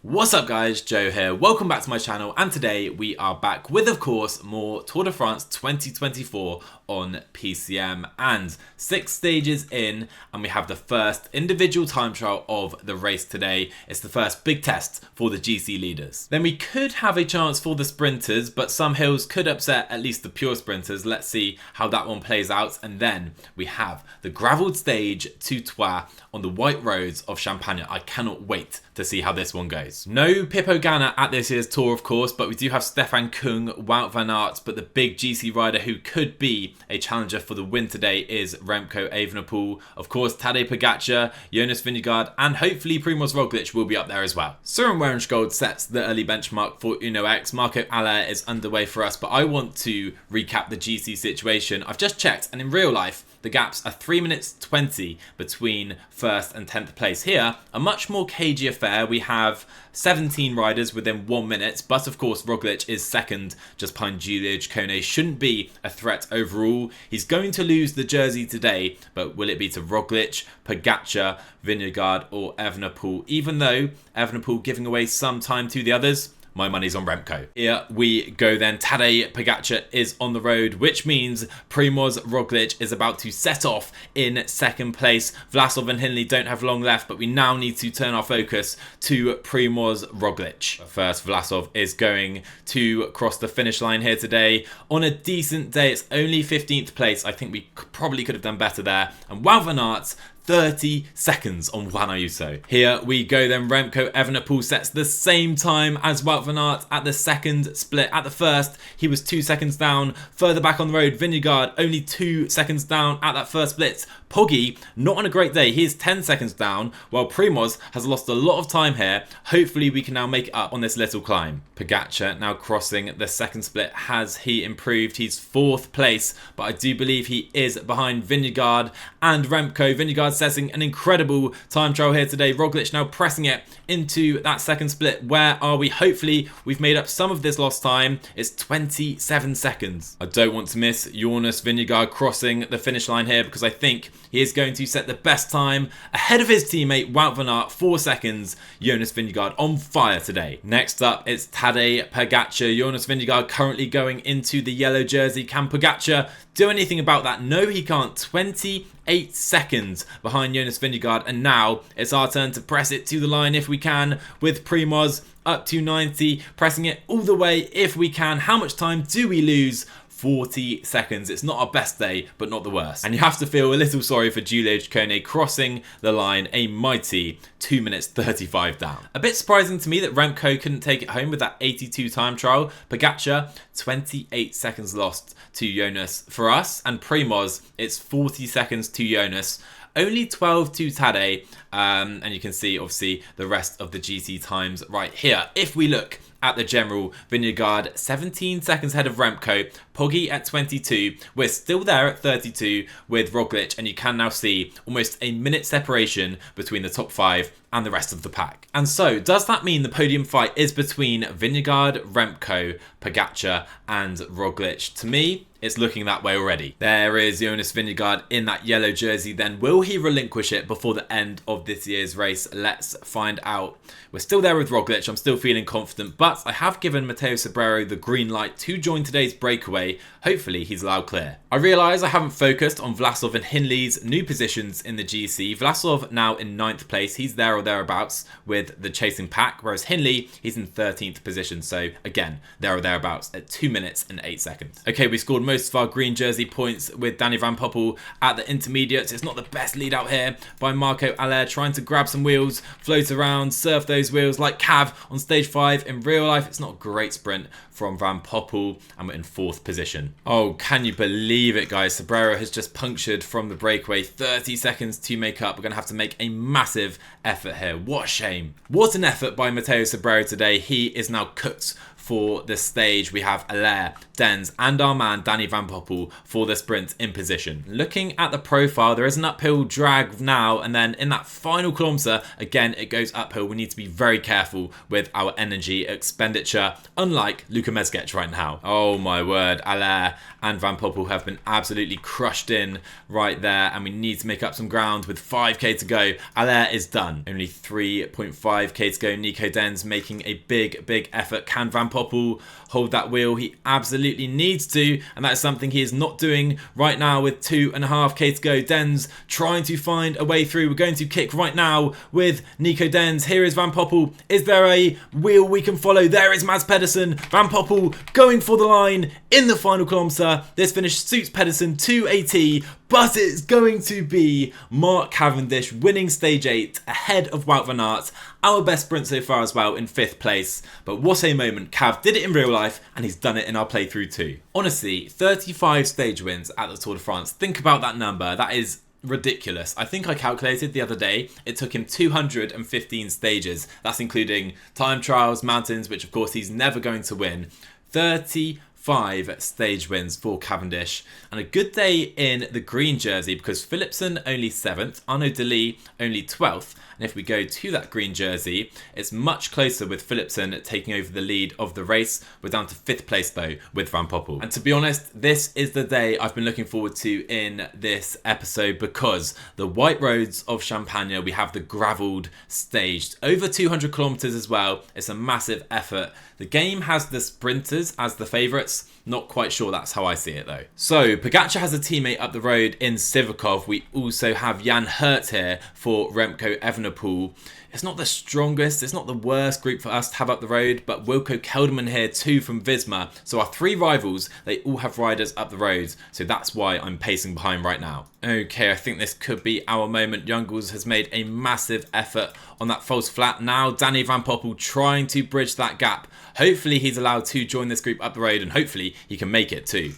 What's up guys, Joe here, welcome back to my channel, and today we are back with, of course, more Tour de France 2024 on PCM, and 6 stages in, and we have the first individual time trial of the race today. It's the first big test for the GC leaders. Then we could have a chance for the sprinters, but some hills could upset at least the pure sprinters. Let's see how that one plays out. And then we have the gravelled stage to Troyes on the white roads of Champagne. I cannot wait to see how this one goes. No Pippo Ganna at this year's Tour, of course, but we do have Stefan Kung, Wout van Aert, but the big GC rider who could be a challenger for the win today is Remco Evenepoel. Of course, Tadej Pogacar, Jonas Vingegaard, and hopefully Primoz Roglic will be up there as well. Søren Werenskjold sets the early benchmark for Uno X. Marco Aller is underway for us, but I want to recap the GC situation. I've just checked, and in real life, the gaps are 3 minutes 20 between 1st and 10th place. Here, a much more cagey affair. We have 17 riders within 1 minute, but of course Roglic is second just behind Giulio Ciccone. Shouldn't be a threat overall. He's going to lose the jersey today, but will it be to Roglic, Pogacar, Vingegaard or Evenepoel? Even though Evenepoel giving away some time to the others, my money's on Remco. Here we go then. Tadej Pogacar is on the road, which means Primoz Roglic is about to set off in second place. Vlasov and Hindley don't have long left, but we now need to turn our focus to Primoz Roglic. First, Vlasov is going to cross the finish line here today. On a decent day, it's only 15th place. I think we probably could have done better there. And Wout van Aert, 30 seconds on Juan Ayuso. Here we go then. Remco Evenepoel sets the same time as Wout van Aert at the second split. At the first, he was 2 seconds down. Further back on the road, Vingegaard only 2 seconds down at that first split. Poggi, not on a great day. He is 10 seconds down, while Primoz has lost a lot of time here. Hopefully we can now make it up on this little climb. Pogacar now crossing the second split. Has he improved? He's 4th place, but I do believe he is behind Vingegaard and Remco. Vingegaard setting an incredible time trial here today. Roglic now pressing it into that second split. Where are we? Hopefully we've made up some of this lost time. It's 27 seconds. I don't want to miss Jonas Vingegaard crossing the finish line here, because I think he is going to set the best time ahead of his teammate Wout van Aert, 4 seconds. Jonas Vingegaard on fire today. Next up, it's Tadej Pogacar. Jonas Vingegaard currently going into the yellow jersey. Can Pogacar do anything about that? No, he can't. 28 seconds behind Jonas Vingegaard, and now it's our turn to press it to the line if we can, with Primoz up to 90, pressing it all the way if we can. How much time do we lose? 40 seconds. It's not our best day, but not the worst. And you have to feel a little sorry for Giulio Ciccone crossing the line, a mighty 2 minutes 35 down. A bit surprising to me that Remco couldn't take it home with that 82 time trial. Pogacar, 28 seconds lost to Jonas for us, and Primoz, it's 40 seconds to Jonas. Only 12 to Tadej, and you can see obviously the rest of the GC times right here. If we look at the general, Vingegaard 17 seconds ahead of Remco, Poggi at 22. We're still there at 32 with Roglic, and you can now see almost a minute separation between the top 5 and the rest of the pack. And so, does that mean the podium fight is between Vingegaard, Remco, Pogacar and Roglic? To me, it's looking that way already. There is Jonas Vingegaard in that yellow jersey then. Will he relinquish it before the end of this year's race? Let's find out. We're still there with Roglic. I'm still feeling confident, but I have given Matteo Sobrero the green light to join today's breakaway. Hopefully he's loud clear. I realise I haven't focused on Vlasov and Hindley's new positions in the GC. Vlasov now in 9th place. He's there or thereabouts with the chasing pack, whereas Hindley, he's in 13th position. So again, there or thereabouts at 2 minutes and 8 seconds. Okay, we scored most of our green jersey points with Danny Van Poppel at the intermediates. It's not the best lead out here by Marco Aller, trying to grab some wheels, float around, surf those wheels like Cav on stage 5. In real life, it's not a great sprint from Van Poppel, and we're in 4th position. Oh, can you believe it, guys? Sobrero has just punctured from the breakaway. 30 seconds to make up. We're going to have to make a massive effort here. What a shame. What an effort by Matteo Sobrero today. He is now cooked for the stage. We have Allaire, Dens, and our man Danny Van Poppel for the sprint in position. Looking at the profile, there is an uphill drag now, and then in that final kilometre, again, it goes uphill. We need to be very careful with our energy expenditure, unlike Luka Mezgec right now. Oh my word, Allaire and Van Poppel have been absolutely crushed in right there, and we need to make up some ground with 5k to go. Allaire is done. Only 3.5k to go. Nico Dens making a big effort. Can Van Poppel hold that wheel? He absolutely needs to, and that is something he is not doing right now with 2.5k to go. Dens trying to find a way through. We're going to kick right now with Nico Dens. Here is Van Poppel. Is there a wheel we can follow? There is Mads Pedersen. Van Poppel going for the line in the final kilometre. This finish suits Pedersen to a T, but it's going to be Mark Cavendish winning stage 8 ahead of Wout van Aert. Our best sprint so far as well in 5th place. But what a moment. Cav did it in real life, and he's done it in our playthrough too. Honestly, 35 stage wins at the Tour de France. Think about that number. That is ridiculous. I think I calculated the other day, it took him 215 stages. That's including time trials, mountains, which of course he's never going to win. 35 stage wins for Cavendish, and a good day in the green jersey because Philipsen only 7th, Arnaud Delis only 12th, and if we go to that green jersey, it's much closer with Philipsen taking over the lead of the race. We're down to 5th place though with Van Poppel. And to be honest, this is the day I've been looking forward to in this episode because the white roads of Champagne, we have the gravelled staged, over 200 kilometres as well. It's a massive effort. The game has the sprinters as the favourites. Not quite sure that's how I see it though. So Pogačar has a teammate up the road in Sivakov. We also have Jan Hirt here for Remco Evenepoel. It's not the strongest, it's not the worst group for us to have up the road, but Wilco Kelderman here too from Visma. So our 3 rivals, they all have riders up the road. So that's why I'm pacing behind right now. Okay, I think this could be our moment. Youngles has made a massive effort on that false flat. Now Danny Van Poppel trying to bridge that gap. Hopefully he's allowed to join this group up the road, and hopefully he can make it too.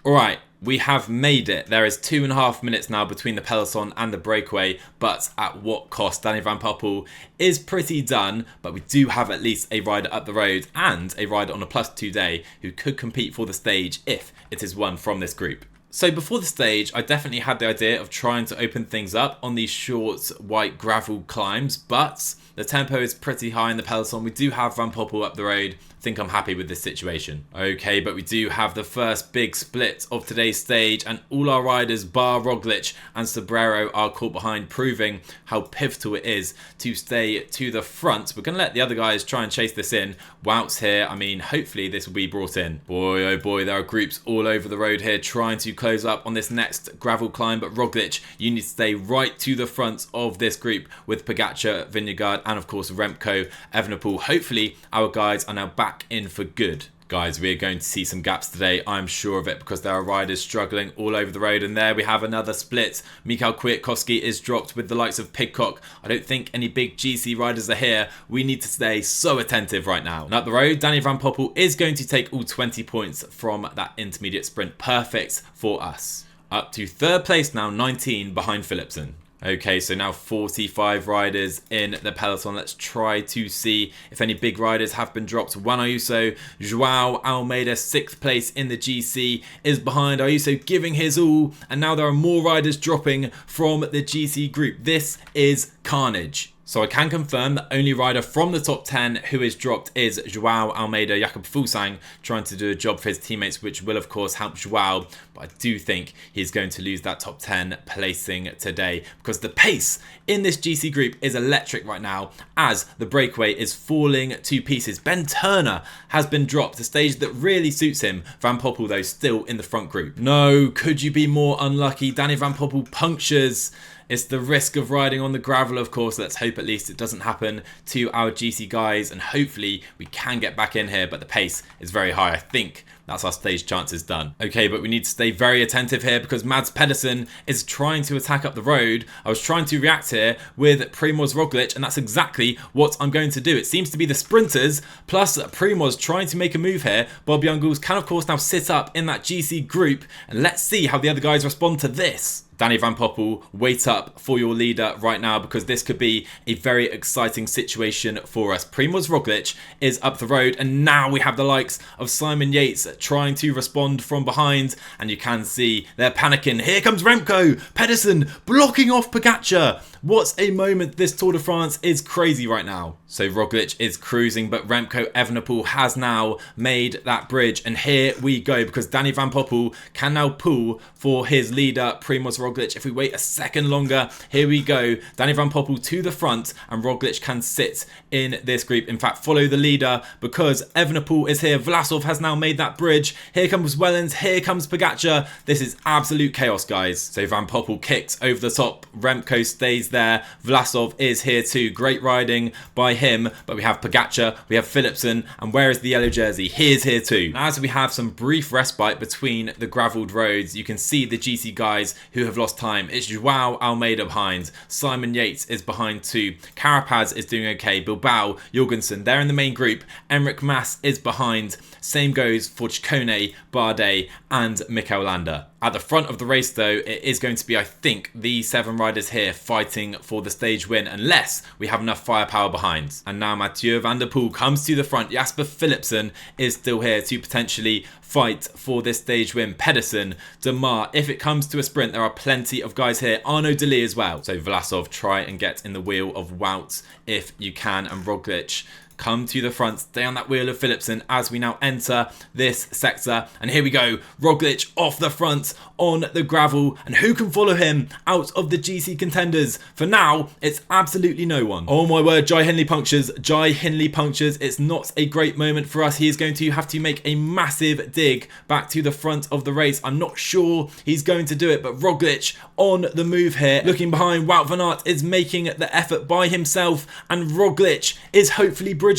Alright, we have made it. There is 2.5 minutes now between the peloton and the breakaway, but at what cost? Danny Van Poppel is pretty done, but we do have at least a rider up the road and a rider on a +2 day who could compete for the stage if it is one from this group. So before the stage, I definitely had the idea of trying to open things up on these short white gravel climbs, but the tempo is pretty high in the peloton. We do have Van Poppel up the road. I think I'm happy with this situation. Okay, but we do have the first big split of today's stage, and all our riders bar Roglic and Sobrero are caught behind, proving how pivotal it is to stay to the front. We're going to let the other guys try and chase this in. Wout's here. I mean, hopefully this will be brought in. Boy, oh boy, there are groups all over the road here trying to close up on this next gravel climb, but Roglic, you need to stay right to the front of this group with Pogačar, Vingegaard, and of course Remco Evenepoel. Hopefully our guys are now back in for good. Guys, we are going to see some gaps today, I'm sure of it, because there are riders struggling all over the road. And there we have another split. Mikhail Kwiatkowski is dropped with the likes of Pidcock. I don't think any big GC riders are here. We need to stay so attentive right now. And up the road, Danny Van Poppel is going to take all 20 points from that intermediate sprint. Perfect for us. Up to 3rd place now, 19 behind Philipsen. Okay, so now 45 riders in the peloton. Let's try to see if any big riders have been dropped. Juan Ayuso, Joao Almeida, 6th place in the GC, is behind. Ayuso giving his all, and now there are more riders dropping from the GC group. This is carnage. So I can confirm that only rider from the top 10 who is dropped is Joao Almeida. Jakob Fuglsang trying to do a job for his teammates, which will of course help Joao, but I do think he's going to lose that top 10 placing today because the pace in this GC group is electric right now as the breakaway is falling to pieces. Ben Turner has been dropped, a stage that really suits him. Van Poppel though still in the front group. No, could you be more unlucky? Danny Van Poppel punctures. It's the risk of riding on the gravel, of course. Let's hope at least it doesn't happen to our GC guys, and hopefully we can get back in here, but the pace is very high. I think that's our stage chances done. Okay, but we need to stay very attentive here because Mads Pedersen is trying to attack up the road. I was trying to react here with Primoz Roglic, and that's exactly what I'm going to do. It seems to be the sprinters plus Primoz trying to make a move here. Bob Jungels can of course now sit up in that GC group, and let's see how the other guys respond to this. Danny Van Poppel, wait up for your leader right now because this could be a very exciting situation for us. Primoz Roglic is up the road, and now we have the likes of Simon Yates trying to respond from behind, and you can see they're panicking. Here comes Remco, Pedersen blocking off Pogačar. What a moment. This Tour de France is crazy right now. So Roglic is cruising, but Remco Evenepoel has now made that bridge, and here we go because Danny Van Poppel can now pull for his leader Primoz Roglic. If we wait a second longer, here we go. Danny Van Poppel to the front, and Roglic can sit in this group. In fact, follow the leader because Evenepoel is here. Vlasov has now made that bridge. Here comes Wellens. Here comes Pogačar. This is absolute chaos, guys. So Van Poppel kicks over the top. Remco stays there. Vlasov is here too. Great riding by him. But we have Pogačar, we have Philipsen, and where is the yellow jersey? He is here too. As we have some brief respite between the gravelled roads, you can see the GC guys who have lost time. It's Joao Almeida behind. Simon Yates is behind too. Carapaz is doing okay. Bilbao, Jorgensen, they're in the main group. Enric Mas is behind. Same goes for Ciccone, Bardet, and Mikel Landa. At the front of the race though, it is going to be, I think, the 7 riders here fighting for the stage win, unless we have enough firepower behind. And now Mathieu van der Poel comes to the front. Jasper Philipsen is still here to potentially fight for this stage win. Pedersen, De Maar, if it comes to a sprint, there are plenty of guys here. Arnaud Delis as well. So Vlasov, try and get in the wheel of Wout if you can, and Roglic, come to the front, stay on that wheel of Philipsen as we now enter this sector. And here we go, Roglic off the front on the gravel, and who can follow him out of the GC contenders? For now, it's absolutely no one. Oh my word, Jai Hindley punctures. Jai Hindley punctures. It's not a great moment for us. He is going to have to make a massive dig back to the front of the race. I'm not sure he's going to do it, but Roglic on the move here. Looking behind, Wout van Aert is making the effort by himself, and Roglic is hopefully bridging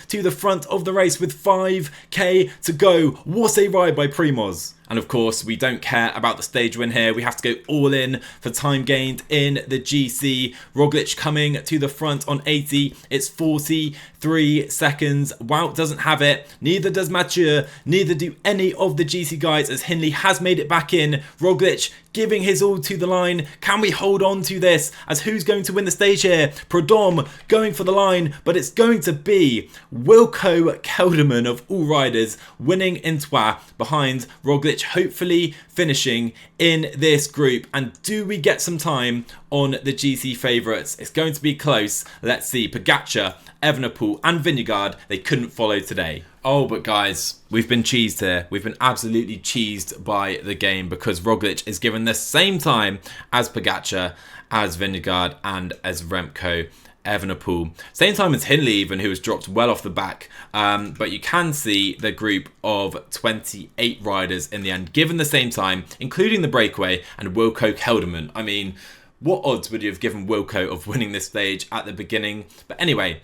to the front of the race with 5k to go. What a ride by Primoz. And of course, we don't care about the stage win here. We have to go all in for time gained in the GC. Roglic coming to the front on 80. It's 43 seconds. Wout doesn't have it. Neither does Mathieu. Neither do any of the GC guys, as Hindley has made it back in. Roglic giving his all to the line. Can we hold on to this? As who's going to win the stage here? Prudhomme going for the line, but it's going to be Wilco Kelderman of all riders winning in Troyes behind Roglic, hopefully finishing in this group. And do we get some time on the GC favourites? It's going to be close. Let's see. Pogačar, Evenepoel and Vingegaard, they couldn't follow today. Oh, but guys, we've been cheesed here. We've been absolutely cheesed by the game because Roglic is given the same time as Pogačar, as Vingegaard and as Remco Evenepoel. Same time as Hindley even, who was dropped well off the back. But you can see the group of 28 riders in the end, given the same time, including the Breakaway and Wilco Kelderman. I mean, what odds would you have given Wilco of winning this stage at the beginning? But anyway,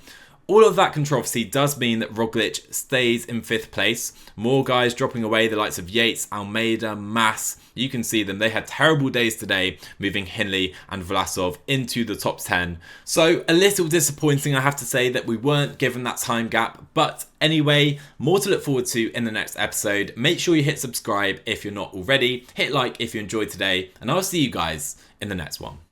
all of that controversy does mean that Roglic stays in 5th place. More guys dropping away, the likes of Yates, Almeida, Mas. You can see them. They had terrible days today, moving Hindley and Vlasov into the top 10. So a little disappointing, I have to say, that we weren't given that time gap. But anyway, more to look forward to in the next episode. Make sure you hit subscribe if you're not already. Hit like if you enjoyed today. And I'll see you guys in the next one.